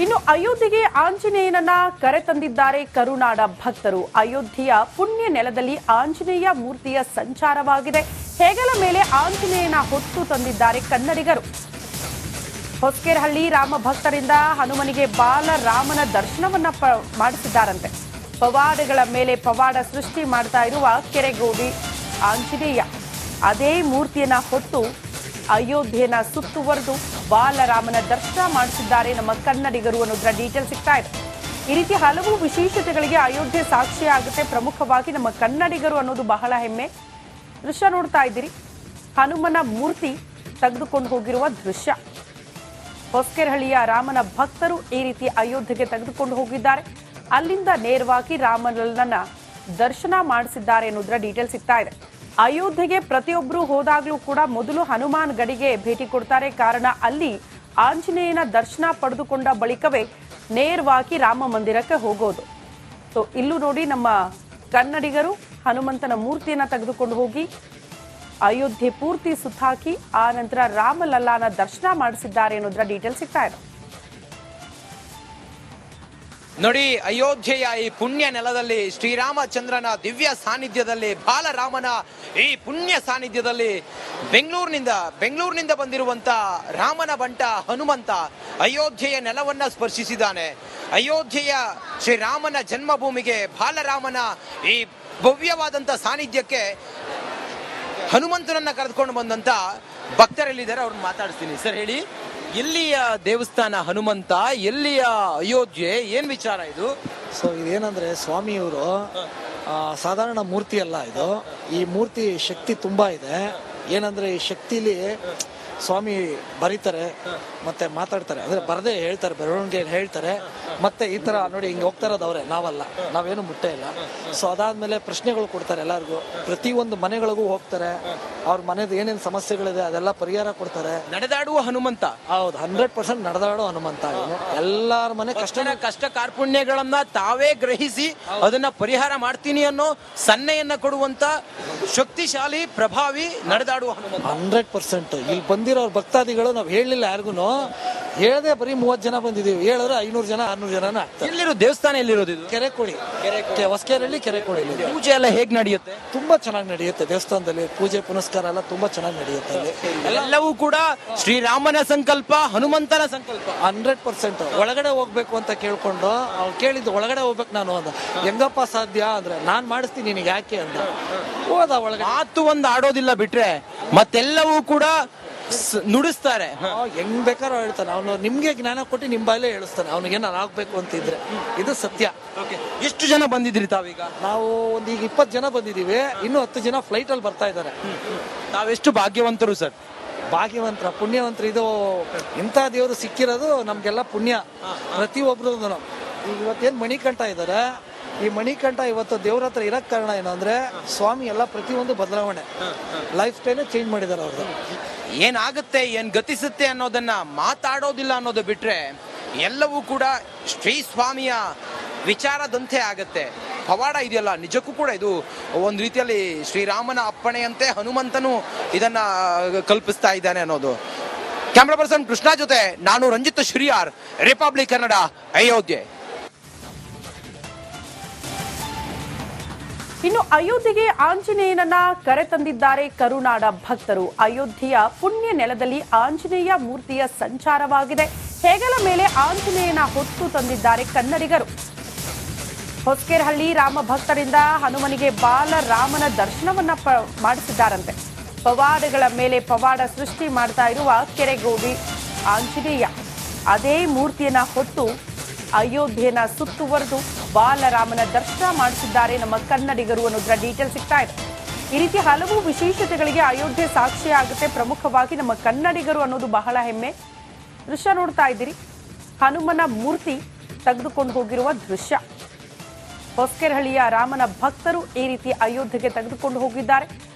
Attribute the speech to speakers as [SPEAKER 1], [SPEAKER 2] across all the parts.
[SPEAKER 1] ಇನ್ನು ಅಯೋಧ್ಯೆಗೆ ಆಂಜನೇಯನನ್ನ ಕರೆತಂದಿದ್ದಾರೆ ಕರುನಾಡ ಭಕ್ತರು. ಅಯೋಧ್ಯೆಯ ಪುಣ್ಯ ನೆಲದಲ್ಲಿ ಆಂಜನೇಯ ಮೂರ್ತಿಯ ಸಂಚಾರವಾಗಿದೆ. ಹೆಗಲ ಮೇಲೆ ಆಂಜನೇಯನ ಹೊತ್ತು ತಂದಿದ್ದಾರೆ ಕನ್ನಡಿಗರು. ಹೊಸಕೆರಹಳ್ಳಿ ರಾಮ ಭಕ್ತರಿಂದ ಹನುಮನಿಗೆ ಬಾಲರಾಮನ ದರ್ಶನವನ್ನ ಮಾಡಿಸಿದ್ದಾರಂತೆ. ಪವಾಡಗಳ ಮೇಲೆ ಪವಾಡ ಸೃಷ್ಟಿ ಮಾಡ್ತಾ ಇರುವ ಕೆರೆಗೋಡಿ ಆಂಜನೇಯ ಅದೇ ಮೂರ್ತಿಯನ್ನ ಹೊತ್ತು ಅಯೋಧ್ಯೆಯನ್ನ ಸುತ್ತುವರೆದು ಬಾಲರಾಮನ ದರ್ಶನ ಮಾಡಿಸಿದ್ದಾರೆ ನಮ್ಮ ಕನ್ನಡಿಗರು ಅನ್ನೋದರ ಡೀಟೇಲ್ ಸಿಗ್ತಾ ಇದೆ. ಈ ರೀತಿ ಹಲವು ವಿಶೇಷತೆಗಳಿಗೆ ಅಯೋಧ್ಯೆ ಸಾಕ್ಷಿಯಾಗುತ್ತೆ. ಪ್ರಮುಖವಾಗಿ ನಮ್ಮ ಕನ್ನಡಿಗರು ಅನ್ನೋದು ಬಹಳ ಹೆಮ್ಮೆ. ದೃಶ್ಯ ನೋಡ್ತಾ ಇದ್ದೀರಿ, ಹನುಮನ ಮೂರ್ತಿ ತೆಗೆದುಕೊಂಡು ಹೋಗಿರುವ ದೃಶ್ಯ. ಹೊಸಕೆರಹಳ್ಳಿಯ ರಾಮನ ಭಕ್ತರು ಈ ರೀತಿ ಅಯೋಧ್ಯೆಗೆ ತೆಗೆದುಕೊಂಡು ಹೋಗಿದ್ದಾರೆ. ಅಲ್ಲಿಂದ ನೇರವಾಗಿ ರಾಮನನ್ನ ದರ್ಶನ ಮಾಡಿಸಿದ್ದಾರೆ ಅನ್ನೋದರ ಡೀಟೇಲ್ ಸಿಗ್ತಾ ಇದೆ. ಅಯೋಧ್ಯೆಗೆ ಪ್ರತಿಯೊಬ್ಬರು ಹೋದಾಗ್ಲೂ ಕೂಡ ಮೊದಲು ಹನುಮಾನ್ ಗಡಿಗೆ ಭೇಟಿ ಕೊಡ್ತಾರೆ. ಕಾರಣ ಅಲ್ಲಿ ಆಂಜನೇಯನ ದರ್ಶನ ಪಡೆದುಕೊಂಡ ಬಳಿಕವೇ ನೇರವಾಗಿ ರಾಮ ಮಂದಿರಕ್ಕೆ ಹೋಗೋದು. ಸೊ ಇಲ್ಲೂ ನೋಡಿ, ನಮ್ಮ ಕನ್ನಡಿಗರು ಹನುಮಂತನ ಮೂರ್ತಿಯನ್ನ ತೆಗೆದುಕೊಂಡು ಹೋಗಿ ಅಯೋಧ್ಯೆ ಪೂರ್ತಿ ಸುತ್ತಾಕಿ ಆ ನಂತರ ರಾಮಲಲ್ಲಾನ ದರ್ಶನ ಮಾಡಿಸಿದ್ದಾರೆ ಅನ್ನೋದರ ಡೀಟೇಲ್ ಸಿಗ್ತಾ ಇದೆ.
[SPEAKER 2] ನೋಡಿ, ಅಯೋಧ್ಯೆಯ ಈ ಪುಣ್ಯ ನೆಲದಲ್ಲಿ ಶ್ರೀರಾಮಚಂದ್ರನ ದಿವ್ಯ ಸಾನ್ನಿಧ್ಯದಲ್ಲಿ, ಬಾಲರಾಮನ ಈ ಪುಣ್ಯ ಸಾನ್ನಿಧ್ಯದಲ್ಲಿ ಬೆಂಗಳೂರಿನಿಂದ ಬಂದಿರುವಂತ ರಾಮನ ಬಂಟ ಹನುಮಂತ ಅಯೋಧ್ಯೆಯ ನೆಲವನ್ನ ಸ್ಪರ್ಶಿಸಿದ್ದಾನೆ. ಅಯೋಧ್ಯೆಯ ಶ್ರೀರಾಮನ ಜನ್ಮಭೂಮಿಗೆ ಬಾಲರಾಮನ ಈ ಭವ್ಯವಾದಂತ ಸಾನ್ನಿಧ್ಯಕ್ಕೆ ಹನುಮಂತನನ್ನ ಕರೆದುಕೊಂಡು ಬಂದಂತ ಭಕ್ತರೆಲ್ಲಿದ್ದಾರೆ ಅವ್ರನ್ನ ಮಾತಾಡ್ತೀನಿ. ಸರ್ ಹೇಳಿ, ಎಲ್ಲಿಯ ದೇವಸ್ಥಾನ ಹನುಮಂತ, ಎಲ್ಲಿಯ ಅಯೋಧ್ಯೆ, ಏನ್ ವಿಚಾರ ಇದು?
[SPEAKER 3] ಸೊ ಇದೇನಂದ್ರೆ ಸ್ವಾಮಿಯವರು ಸಾಧಾರಣ ಮೂರ್ತಿ ಅಲ್ಲ ಇದು. ಈ ಮೂರ್ತಿ ಶಕ್ತಿ ತುಂಬಾ ಇದೆ. ಏನಂದ್ರೆ ಈ ಶಕ್ತಿಲಿ ಸ್ವಾಮಿ ಬರೀತಾರೆ ಮತ್ತೆ ಮಾತಾಡ್ತಾರೆ, ಅಂದ್ರೆ ಬರದೇ ಹೇಳ್ತಾರೆ, ಬರವಣಿಗೆ ಹೇಳ್ತಾರೆ. ಮತ್ತೆ ಈ ತರ ನೋಡಿ ಹಿಂಗೆ ಹೋಗ್ತಾ ಇರೋದು ಅವರೇ, ನಾವಲ್ಲ, ನಾವೇನು ಮುಟ್ಟೆ ಇಲ್ಲ. ಸೊ ಅದಾದ್ಮೇಲೆ ಪ್ರಶ್ನೆಗಳು ಕೊಡ್ತಾರೆ ಎಲ್ಲರಿಗೂ. ಪ್ರತಿಯೊಂದು ಮನೆಗಳಿಗೂ ಹೋಗ್ತಾರೆ, ಅವ್ರ ಮನೆದು ಏನೇನು ಸಮಸ್ಯೆಗಳಿದೆ ಅದೆಲ್ಲ ಪರಿಹಾರ ಕೊಡ್ತಾರೆ.
[SPEAKER 2] ನಡೆದಾಡುವ ಹನುಮಂತ.
[SPEAKER 3] ಹೌದು, 100% ನಡೆದಾಡೋ ಹನುಮಂತ. ಎಲ್ಲಾರ ಮನೆ
[SPEAKER 2] ಕಷ್ಟ ಕಾರ್ಪಣ್ಯಗಳನ್ನ ತಾವೇ ಗ್ರಹಿಸಿ ಅದನ್ನ ಪರಿಹಾರ ಮಾಡ್ತೀನಿ ಅನ್ನೋ ಸನ್ನೆಯನ್ನ ಕೊಡುವಂತ ಶಕ್ತಿಶಾಲಿ ಪ್ರಭಾವಿ ನಡೆದಾಡುವ ಹನುಮಂತ.
[SPEAKER 3] 100%. ಇಲ್ಲಿ ಬಂದಿರೋ ಭಕ್ತಾದಿಗಳು ನಾವು ಹೇಳಲಿಲ್ಲ ಯಾರಿಗೂ, ಹೇಳದೆ ಬರೀ 30 ಜನ ಬಂದಿದೀವಿ. ಹೇಳಿದ್ರೆ 500 ಜನ 600 ಜನ ಆಗ್ತಾರೆ.
[SPEAKER 2] ಎಲ್ಲಿರೋ ದೇವಸ್ಥಾನ ಎಲ್ಲಿರೋದು ಇದು?
[SPEAKER 3] ಕೆರೆಕೋಡಿ, ಹೊಸಕೆರಹಳ್ಳಿ ಕೆರೆಕೋಡಿ.
[SPEAKER 2] ಪೂಜೆ ಎಲ್ಲ ಹೇಗ್ ನಡೆಯುತ್ತೆ?
[SPEAKER 3] ತುಂಬಾ ಚೆನ್ನಾಗಿ ನಡೆಯುತ್ತೆ ದೇವಸ್ಥಾನದಲ್ಲಿ. ಪೂಜೆ ಪುನಸ್ಕಾರ ಎಲ್ಲ ತುಂಬಾ ಚೆನ್ನಾಗಿ ನಡೆಯುತ್ತೆ.
[SPEAKER 2] ಎಲ್ಲವೂ ಕೂಡ ಶ್ರೀರಾಮನ ಸಂಕಲ್ಪ, ಹನುಮಂತನ ಸಂಕಲ್ಪ.
[SPEAKER 3] 100%. ಒಳಗಡೆ ಹೋಗ್ಬೇಕು ಅಂತ ಕೇಳ್ಕೊಂಡು ಅವ್ರು ಕೇಳಿದ್ದು, ಒಳಗಡೆ ಹೋಗ್ಬೇಕು ನಾನು ಅಂತ. ಹೆಂಗಪ್ಪ ಸಾಧ್ಯ ಅಂದ್ರೆ, ನಾನ್ ಮಾಡಿಸ್ತೀನಿ ನಿನಗೆ ಯಾಕೆ ಅಂತ ಹೋದ ಒಳಗಡೆ.
[SPEAKER 2] ಮಾತು ಒಂದು ಆಡೋದಿಲ್ಲ ಬಿಟ್ರೆ ಮತ್ತೆಲ್ಲವೂ ಕೂಡ ನುಡಿಸ್ತಾರೆ.
[SPEAKER 3] ಹೆಂಗ್ ಬೇಕಾದ್ರೂ ಹೇಳ್ತಾನೆ ಅವನು. ನಿಮ್ಗೆ ಜ್ಞಾನ ಕೊಟ್ಟು ನಿಮ್ ಬಾಯಲ್ಲೇ ಹೇಳಿಸ್ತಾನೆ ಅವನಿಗೆ ನಾನು ಆಗ್ಬೇಕು ಅಂತಿದ್ರೆ. ಇದು ಸತ್ಯ.
[SPEAKER 2] ಎಷ್ಟು ಜನ ಬಂದಿದ್ರಿ ತಾವೀಗ?
[SPEAKER 3] ನಾವು ಈಗ 20 ಜನ ಬಂದಿದೀವಿ. ಇನ್ನು 10 ಜನ ಫ್ಲೈಟ್ ಅಲ್ಲಿ ಬರ್ತಾ ಇದ್ದಾರೆ.
[SPEAKER 2] ತಾವೆಷ್ಟು ಭಾಗ್ಯವಂತರು ಸರ್?
[SPEAKER 3] ಭಾಗ್ಯವಂತರ, ಪುಣ್ಯವಂತರು. ಇದು ಇಂಥ ದೇವರು ಸಿಕ್ಕಿರೋದು ನಮ್ಗೆಲ್ಲ ಪುಣ್ಯ. ಪ್ರತಿಯೊಬ್ರು ಈಗ ಇವತ್ತೇನ್ ಮಣಿಕಂಠ ಇದ್ದಾರೆ, ಈ ಮಣಿಕಂಠ ಇವತ್ತು ದೇವ್ರ ಹತ್ರ ಇರಕ್ ಕಾರಣ ಏನಂದ್ರೆ ಸ್ವಾಮಿ ಎಲ್ಲ ಪ್ರತಿಯೊಂದು ಬದಲಾವಣೆ, ಲೈಫ್ ಸ್ಟೈಲ್ ಚೇಂಜ್ ಮಾಡಿದಾರೆ ಅವ್ರದ್ದು.
[SPEAKER 2] ಏನಾಗುತ್ತೆ, ಏನ್ ಗತಿಸುತ್ತೆ ಅನ್ನೋದನ್ನ ಮಾತಾಡೋದಿಲ್ಲ ಅನ್ನೋದು ಬಿಟ್ರೆ ಎಲ್ಲವೂ ಕೂಡ ಶ್ರೀ ಸ್ವಾಮಿಯ ವಿಚಾರದಂತೆ ಆಗತ್ತೆ. ಪವಾಡ ಇದೆಯಲ್ಲ, ನಿಜಕ್ಕೂ ಕೂಡ ಇದು ಒಂದು ರೀತಿಯಲ್ಲಿ ಶ್ರೀರಾಮನ ಅಪ್ಪಣೆಯಂತೆ ಹನುಮಂತನು ಇದನ್ನ ಕಲ್ಪಿಸ್ತಾ ಇದ್ದಾನೆ ಅನ್ನೋದು. ಕ್ಯಾಮ್ರಾ ಪರ್ಸನ್ ಕೃಷ್ಣ ಜೊತೆ ನಾನು ರಂಜಿತ್ ಶ್ರೀಯಾರ್, ರಿಪಬ್ಲಿಕ್ ಕನ್ನಡ, ಅಯೋಧ್ಯೆ.
[SPEAKER 1] ಇನ್ನು ಅಯೋಧ್ಯೆಗೆ ಆಂಜನೇಯನನ್ನ ಕರೆತಂದಿದ್ದಾರೆ ಕರುನಾಡ ಭಕ್ತರು. ಅಯೋಧ್ಯೆಯ ಪುಣ್ಯ ನೆಲದಲ್ಲಿ ಆಂಜನೇಯ ಮೂರ್ತಿಯ ಸಂಚಾರವಾಗಿದೆ. ಹೆಗಲ ಮೇಲೆ ಆಂಜನೇಯನ ಹೊತ್ತು ತಂದಿದ್ದಾರೆ ಕನ್ನಡಿಗರು. ಹೊಸಕೆರಹಳ್ಳಿ ರಾಮ ಭಕ್ತರಿಂದ ಹನುಮನಿಗೆ ಬಾಲರಾಮನ ದರ್ಶನವನ್ನ ಮಾಡಿಸಿದ್ದಾರಂತೆ. ಪವಾಡಗಳ ಮೇಲೆ ಪವಾಡ ಸೃಷ್ಟಿ ಮಾಡ್ತಾ ಇರುವ ಕೆರೆಗೋಡಿ ಆಂಜನೇಯ ಅದೇ ಮೂರ್ತಿಯನ್ನ ಹೊತ್ತು ಅಯೋಧ್ಯೆಯನ್ನ ಸುತ್ತುವರೆದು ಬಾಲರಾಮನ ದರ್ಶನ ಮಾಡಿಸಿದ್ದಾರೆ ನಮ್ಮ ಕನ್ನಡಿಗರು ಅನ್ನೋದರ ಡೀಟೇಲ್ ಸಿಗ್ತಾ ಇದೆ. ಈ ರೀತಿ ಹಲವು ವಿಶೇಷತೆಗಳಿಗೆ ಅಯೋಧ್ಯೆ ಸಾಕ್ಷಿಯಾಗುತ್ತೆ. ಪ್ರಮುಖವಾಗಿ ನಮ್ಮ ಕನ್ನಡಿಗರು ಅನ್ನೋದು ಬಹಳ ಹೆಮ್ಮೆ. ದೃಶ್ಯ ನೋಡ್ತಾ ಇದ್ದೀರಿ, ಹನುಮನ ಮೂರ್ತಿ ತೆಗೆದುಕೊಂಡು ಹೋಗಿರುವ ದೃಶ್ಯ. ಹೊಸಕೆರಹಳ್ಳಿಯ ರಾಮನ ಭಕ್ತರು ಈ ರೀತಿ ಅಯೋಧ್ಯೆಗೆ ತೆಗೆದುಕೊಂಡು ಹೋಗಿದ್ದಾರೆ.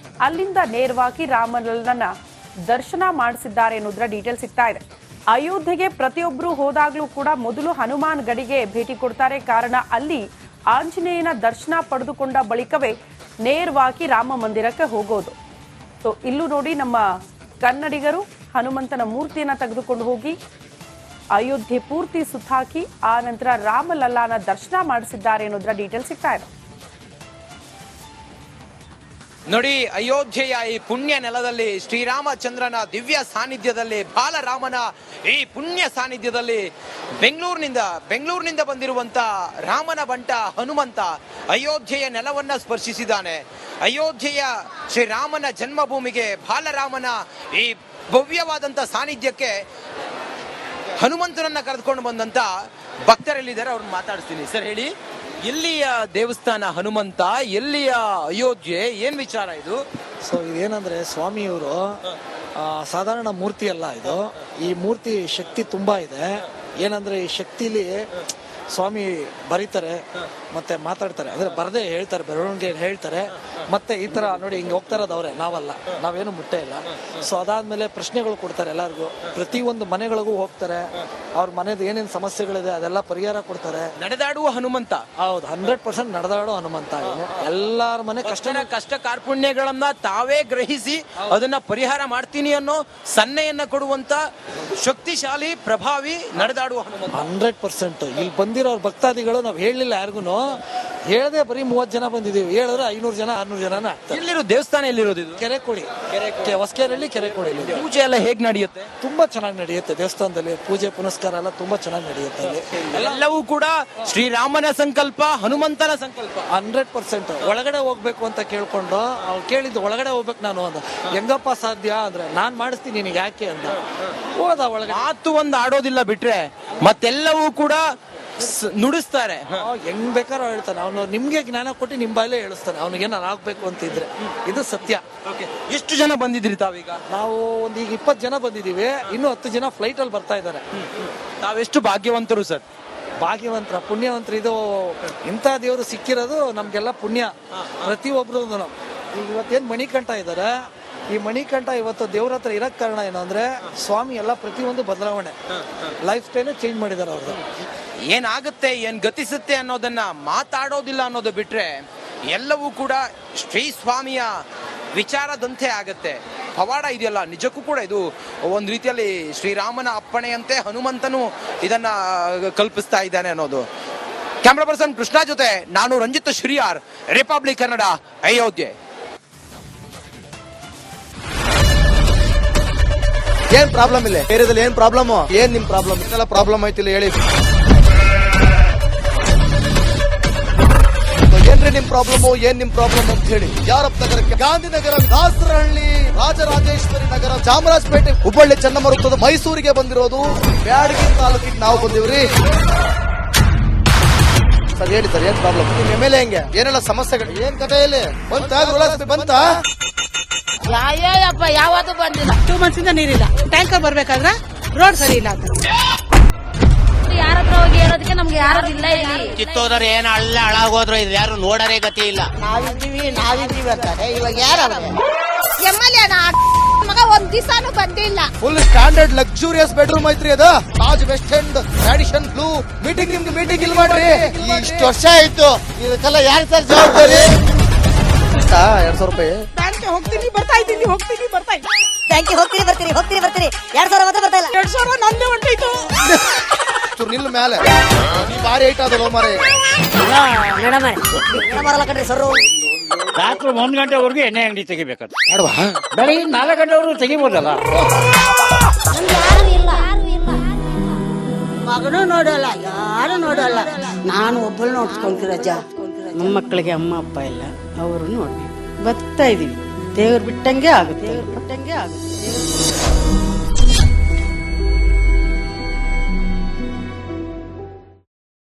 [SPEAKER 1] ಅಲ್ಲಿಂದ ನೇರವಾಗಿ ರಾಮನನ್ನ ದರ್ಶನ ಮಾಡಿಸಿದ್ದಾರೆ ಅನ್ನೋದರ ಡೀಟೇಲ್ ಸಿಗ್ತಾ ಇದೆ. ಅಯೋಧ್ಯೆಗೆ ಪ್ರತಿಯೊಬ್ಬರು ಹೋದಾಗ್ಲೂ ಕೂಡ ಮೊದಲು ಹನುಮಾನ್ ಗಡಿಗೆ ಭೇಟಿ ಕೊಡ್ತಾರೆ. ಕಾರಣ ಅಲ್ಲಿ ಆಂಜನೇಯನ ದರ್ಶನ ಪಡೆದುಕೊಂಡ ಬಳಿಕವೇ ನೇರವಾಗಿ ರಾಮ ಮಂದಿರಕ್ಕೆ ಹೋಗೋದು. ಸೊ ಇಲ್ಲೂ ನೋಡಿ, ನಮ್ಮ ಕನ್ನಡಿಗರು ಹನುಮಂತನ ಮೂರ್ತಿಯನ್ನ ತೆಗೆದುಕೊಂಡು ಹೋಗಿ ಅಯೋಧ್ಯೆ ಪೂರ್ತಿ ಸುತ್ತಾಕಿ ಆ ನಂತರ ರಾಮಲಲ್ಲಾನ ದರ್ಶನ ಮಾಡಿಸಿದ್ದಾರೆ ಅನ್ನೋದರ ಡೀಟೇಲ್ ಸಿಗ್ತಾ ಇದೆ.
[SPEAKER 2] ನೋಡಿ, ಅಯೋಧ್ಯೆಯ ಈ ಪುಣ್ಯ ನೆಲದಲ್ಲಿ ಶ್ರೀರಾಮಚಂದ್ರನ ದಿವ್ಯ ಸಾನ್ನಿಧ್ಯದಲ್ಲಿ, ಬಾಲರಾಮನ ಈ ಪುಣ್ಯ ಸಾನ್ನಿಧ್ಯದಲ್ಲಿ ಬೆಂಗಳೂರಿನಿಂದ ಬಂದಿರುವಂತ ರಾಮನ ಬಂಟ ಹನುಮಂತ ಅಯೋಧ್ಯೆಯ ನೆಲವನ್ನ ಸ್ಪರ್ಶಿಸಿದ್ದಾನೆ. ಅಯೋಧ್ಯೆಯ ಶ್ರೀರಾಮನ ಜನ್ಮಭೂಮಿಗೆ, ಬಾಲರಾಮನ ಈ ಭವ್ಯವಾದಂತ ಸಾನ್ನಿಧ್ಯಕ್ಕೆ ಹನುಮಂತನನ್ನ ಕರೆದುಕೊಂಡು ಬಂದಂತ ಭಕ್ತರೆಲ್ಲಿದ್ದಾರೆ ಅವ್ರನ್ನ ಮಾತಾಡಿಸ್ತೀನಿ. ಸರ್ ಹೇಳಿ, ಎಲ್ಲಿಯ ದೇವಸ್ಥಾನ ಹನುಮಂತ, ಎಲ್ಲಿಯ ಅಯೋಧ್ಯೆ, ಏನ್ ವಿಚಾರ ಇದು?
[SPEAKER 3] ಸೊ ಇದೇನಂದ್ರೆ ಸ್ವಾಮಿಯವರು ಸಾಧಾರಣ ಮೂರ್ತಿ ಅಲ್ಲ ಇದು. ಈ ಮೂರ್ತಿ ಶಕ್ತಿ ತುಂಬಾ ಇದೆ. ಏನಂದ್ರೆ ಈ ಶಕ್ತಿಲಿ ಸ್ವಾಮಿ ಬರೀತಾರೆ ಮತ್ತೆ ಮಾತಾಡ್ತಾರೆ, ಅಂದ್ರೆ ಬರದೇ ಹೇಳ್ತಾರೆ, ಬೆರವಣಿಗೆ ಹೇಳ್ತಾರೆ. ಮತ್ತೆ ಈ ತರ ನೋಡಿ ಹಿಂಗೆ ಹೋಗ್ತಾ ಇರೋದು ಅವ್ರೆ, ನಾವಲ್ಲ, ನಾವೇನು ಮುಟ್ಟೆ ಇಲ್ಲ. ಸೊ ಅದಾದ್ಮೇಲೆ ಪ್ರಶ್ನೆಗಳು ಕೊಡ್ತಾರೆ ಎಲ್ಲರಿಗೂ, ಪ್ರತಿಯೊಂದು ಮನೆಗಳಿಗೂ ಹೋಗ್ತಾರೆ, ಅವ್ರ ಮನೆದು ಏನೇನು ಸಮಸ್ಯೆಗಳಿದೆ ಅದೆಲ್ಲ ಪರಿಹಾರ ಕೊಡ್ತಾರೆ.
[SPEAKER 2] ನಡೆದಾಡುವ ಹನುಮಂತ.
[SPEAKER 3] ಹೌದು, 100% ನಡೆದಾಡೋ ಹನುಮಂತ. ಎಲ್ಲಾರ ಮನೆ
[SPEAKER 2] ಕಷ್ಟ ಕಾರ್ಪಣ್ಯಗಳನ್ನ ತಾವೇ ಗ್ರಹಿಸಿ ಅದನ್ನ ಪರಿಹಾರ ಮಾಡ್ತೀನಿ ಅನ್ನೋ ಸನ್ನೆಯನ್ನ ಕೊಡುವಂತ ಶಕ್ತಿಶಾಲಿ, ಪ್ರಭಾವಿ ನಡೆದಾಡುವ ಹನುಮಂತ.
[SPEAKER 3] 100%. ಇಲ್ಲಿ ಬಂದಿರೋ ಭಕ್ತಾದಿಗಳು ನಾವ್ ಹೇಳಲಿಲ್ಲ ಯಾರಿಗೂ, ಹೇಳದೆ ಬರೀ 30 ಜನ ಬಂದಿದೀವಿ, ಹೇಳಿದ್ರೆ 500 ಜನ 600 ಜನ.
[SPEAKER 2] ಎಲ್ಲಿರೋ ದೇವಸ್ಥಾನ ಎಲ್ಲಿರೋದು ಇದು?
[SPEAKER 3] ಕೆರೆಕೋಡಿ, ಹೊಸಕೆರೆಯಲ್ಲಿ ಕೆರೆಕೋಡಿ.
[SPEAKER 2] ಪೂಜೆ ಎಲ್ಲ ಹೇಗ್ ನಡೆಯುತ್ತೆ?
[SPEAKER 3] ತುಂಬಾ ಚೆನ್ನಾಗಿ ನಡೆಯುತ್ತೆ ದೇವಸ್ಥಾನದಲ್ಲಿ. ಪೂಜೆ ಪುನಸ್ಕಾರ ಎಲ್ಲ ತುಂಬಾ ಚೆನ್ನಾಗಿ ನಡೆಯುತ್ತೆ ಅಲ್ಲಿ.
[SPEAKER 2] ಎಲ್ಲವೂ ಕೂಡ ಶ್ರೀರಾಮನ ಸಂಕಲ್ಪ, ಹನುಮಂತನ ಸಂಕಲ್ಪ.
[SPEAKER 3] 100%. ಒಳಗಡೆ ಹೋಗ್ಬೇಕು ಅಂತ ಕೇಳ್ಕೊಂಡು ಅವ್ರು ಕೇಳಿದ್ದು, ಒಳಗಡೆ ಹೋಗ್ಬೇಕು ನಾನು ಅಂದ. ಹೆಂಗಪ್ಪ ಸಾಧ್ಯ ಅಂದ್ರೆ, ನಾನ್ ಮಾಡಿಸ್ತೀನಿ ನಿನಗೆ ಯಾಕೆ ಅಂತ ಹೋದ ಒಳಗಡೆ.
[SPEAKER 2] ಮಾತು ಒಂದು ಆಡೋದಿಲ್ಲ ಬಿಟ್ರೆ ಮತ್ತೆಲ್ಲವೂ ಕೂಡ ನುಡಿಸ್ತಾರೆ.
[SPEAKER 3] ಹೆಂಗ್ ಬೇಕಾದ್ರೂ ಹೇಳ್ತಾನೆ ಅವನು. ನಿಮ್ಗೆ ಜ್ಞಾನ ಕೊಟ್ಟು ನಿಮ್ ಬಾಯಲ್ಲೇ ಹೇಳಿಸ್ತಾನೆ ಅವ್ನಿಗೆ ಏನಾರು ಆಗ್ಬೇಕು ಅಂತ ಇದ್ರೆ. ಇದು ಸತ್ಯ.
[SPEAKER 2] ಎಷ್ಟು ಜನ ಬಂದಿದ್ರಿ ತಾವೀಗ?
[SPEAKER 3] ನಾವು ಈಗ 20 ಜನ ಬಂದಿದೀವಿ. ಇನ್ನು 10 ಜನ ಫ್ಲೈಟ್ ಅಲ್ಲಿ ಬರ್ತಾ ಇದ್ದಾರೆ.
[SPEAKER 2] ತಾವೆಷ್ಟು ಭಾಗ್ಯವಂತರು ಸರ್.
[SPEAKER 3] ಭಾಗ್ಯವಂತರ, ಪುಣ್ಯವಂತರು. ಇದು ಇಂಥ ದೇವರು ಸಿಕ್ಕಿರೋದು ನಮ್ಗೆಲ್ಲ ಪುಣ್ಯ ಪ್ರತಿಯೊಬ್ರು. ಈಗ ಇವತ್ತೇನ್ ಮಣಿಕಂಠ ಇದಾರೆ, ಈ ಮಣಿಕಂಠ ಇವತ್ತು ದೇವ್ರ ಹತ್ರ ಇರಕ್ ಕಾರಣ ಏನು ಅಂದ್ರೆ, ಸ್ವಾಮಿ ಎಲ್ಲ ಪ್ರತಿಯೊಂದು ಬದಲಾವಣೆ, ಲೈಫ್ ಸ್ಟೈಲ್ ಚೇಂಜ್ ಮಾಡಿದಾರೆ ಅವ್ರದ್ದು.
[SPEAKER 2] ಏನಾಗುತ್ತೆ, ಏನ್ ಗತಿಸುತ್ತೆ ಅನ್ನೋದನ್ನ ಮಾತಾಡೋದಿಲ್ಲ ಅನ್ನೋದು ಬಿಟ್ರೆ ಎಲ್ಲವೂ ಕೂಡ ಶ್ರೀ ಸ್ವಾಮಿಯ ವಿಚಾರದಂತೆ ಆಗತ್ತೆ. ಪವಾಡ ಇದೆಯಲ್ಲ, ನಿಜಕ್ಕೂ ಕೂಡ ಇದು ಒಂದ್ ರೀತಿಯಲ್ಲಿ ಶ್ರೀರಾಮನ ಅಪ್ಪಣೆಯಂತೆ ಹನುಮಂತನು ಇದನ್ನ ಕಲ್ಪಿಸ್ತಾ ಇದ್ದಾನೆ ಅನ್ನೋದು. ಕ್ಯಾಮ್ರಾ ಪರ್ಸನ್ ಕೃಷ್ಣ ಜೊತೆ ನಾನು ರಂಜಿತ್ ಶ್ರೀಯಾರ್, ರಿಪಬ್ಲಿಕ್ ಕನ್ನಡ, ಅಯೋಧ್ಯೆ.
[SPEAKER 4] ಏನ್ ಪ್ರಾಬ್ಲಮ್ ಇಲ್ಲ ಏರಿಯಾದಲ್ಲಿ? ಏನ್ ಪ್ರಾಬ್ಲಮ್? ಏನ್ ನಿಮ್ ಪ್ರಾಬ್ಲಮ್? ಇದೆಲ್ಲ ಪ್ರಾಬ್ಲಮ್ ಐತಿಲ್ಲ ಹೇಳಿ. ಏನ್ರಿ ನಿಮ್ ಪ್ರಾಬ್ಲಮ್? ಏನ್ ನಿಮ್ ಪ್ರಾಬ್ಲಮ್ ಅಂತ ಹೇಳಿ. ಯಾರಪ್ಪ ನಗರಕ್ಕೆ? ಗಾಂಧಿನಗರ, ದಾಸರಹಳ್ಳಿ, ರಾಜರಾಜೇಶ್ವರಿ ನಗರ, ಚಾಮರಾಜಪೇಟೆ, ಹುಬ್ಬಳ್ಳಿ, ಚೆನ್ನಮ್ಮ ವೃತ್ತದ ಮೈಸೂರಿಗೆ ಬಂದಿರೋದು. ಬ್ಯಾಡಗಿ ತಾಲೂಕಿಗೆ ನಾವು ಬಂದಿವ್ರಿ. ಸರ್ ಹೇಳಿ ಸರ್, ಏನ್ ಪ್ರಾಬ್ಲಮ್? ನಿಮ್ ಎಮ್ ಎಲ್ ಎ ಹೆಂಗೆ? ಏನೆಲ್ಲ ಸಮಸ್ಯೆಗಳು? ಏನ್ ಕಥೆ ಇಲ್ಲಿ ಬಂತ?
[SPEAKER 5] ಅಯ್ಯಪ್ಪ ಯಾವತ್ತೂ ಬಂದಿಲ್ಲ. 2 months ಇಂದ ನೀರಿಲ್ಲ. ಟ್ಯಾಂಕರ್ ಬರ್ಬೇಕಾದ್ರೆ ರೋಡ್ ಸರಿ ಇಲ್ಲ ಅಂತ
[SPEAKER 6] ಯಾರ ಹತ್ರ ಹೋಗಿ ಹೇಳೋದಕ್ಕೆ ನಮ್ಗೆ ಯಾರು ಇಲ್ಲ. ಇಲ್ಲಿ
[SPEAKER 5] ಕಿತ್ತೋದ್ರೆ ಏನ್ ಅಲ್ಲ ಹಾಳಾಗೋದ್ರು ಇದು ಯಾರು ನೋಡರೇ ಗತಿ ಇಲ್ಲ. ನಾವಿದ್ದೀವಿ ಅಂತಾರೆ. ಇವಾಗ ಯಾರು
[SPEAKER 6] ಎಮ್ಎಲ್ಎ ಮಗ ಒಂದ್ ದಿವಸನೂ ಬಂದಿಲ್ಲ.
[SPEAKER 4] ಫುಲ್ ಸ್ಟ್ಯಾಂಡರ್ಡ್ ಲಕ್ಸುರಿಯಸ್ ಬೆಡ್ರೂಮ್ ಐತ್ರಿ ಅದು. Taj West End tradition blue. Meeting ನಿಮ್ದು ಮೀಟಿಂಗ್ ಇಲ್ಲಿ ಮಾಡ್ರಿ. ಇಷ್ಟು ವರ್ಷ ಆಯ್ತು, ಇದಕ್ಕೆಲ್ಲ ಯಾರು ಸರ್ ಜವಾಬ್ದಾರಿ? 2,000 ರೂಪಾಯಿ
[SPEAKER 5] ಬ್ಯಾಂಕ್ ಹೋಗ್ತೀನಿ ಬರ್ತಾ ಇದ್ದೀನಿ.
[SPEAKER 7] ಬ್ಯಾಂಕಿಗೆ ಹೋಗ್ತೀರಿ ಬರ್ತೀರಿ 2,000 ಮಾತ್ರ ಬರ್ತಾ ಇಲ್ಲ.
[SPEAKER 5] 2,000 ನಂದೇ ಹೊಂಟೋಯ್ತು.
[SPEAKER 4] ನಿಲ್ ಮೇಲೆ ಭಾರಿ ಐಟ್ ಅದಲ್ಲ ಮಾರೇ.
[SPEAKER 7] ಮೇಡಮ್ ಬರಲ್ಲ ಕಣ್ರಿ ಸರ್.
[SPEAKER 8] ರಾತ್ರಿ 1 ಗಂಟೆವರೆಗೂ ಎಣ್ಣೆ ಅಂಗಡಿ ತೆಗಿಬೇಕಾದ್ರೆ ಬೆಳಿಗ್ಗೆ 4 ಗಂಟೆವರೆಗೂ ತೆಗಿಬೋದಲ್ಲ.
[SPEAKER 5] ಮಗನೂ ನೋಡಲ್ಲ, ಯಾರು ನೋಡಲ್ಲ. ನಾನು ಒಬ್ಬಳು ನೋಡ್ಸ್ಕೊಂತೀರಜ್ಜ. ನಮ್ಮ ಮಕ್ಕಳಿಗೆ ಅಮ್ಮ ಅಪ್ಪ ಇಲ್ಲ, ಅವರು ನೋಡ್ಬೇಕು. ಬರ್ತಾ ಇದೀವಿ. ದೇವ್ರು ಬಿಟ್ಟಂಗೆ ಆಗುತ್ತೆ.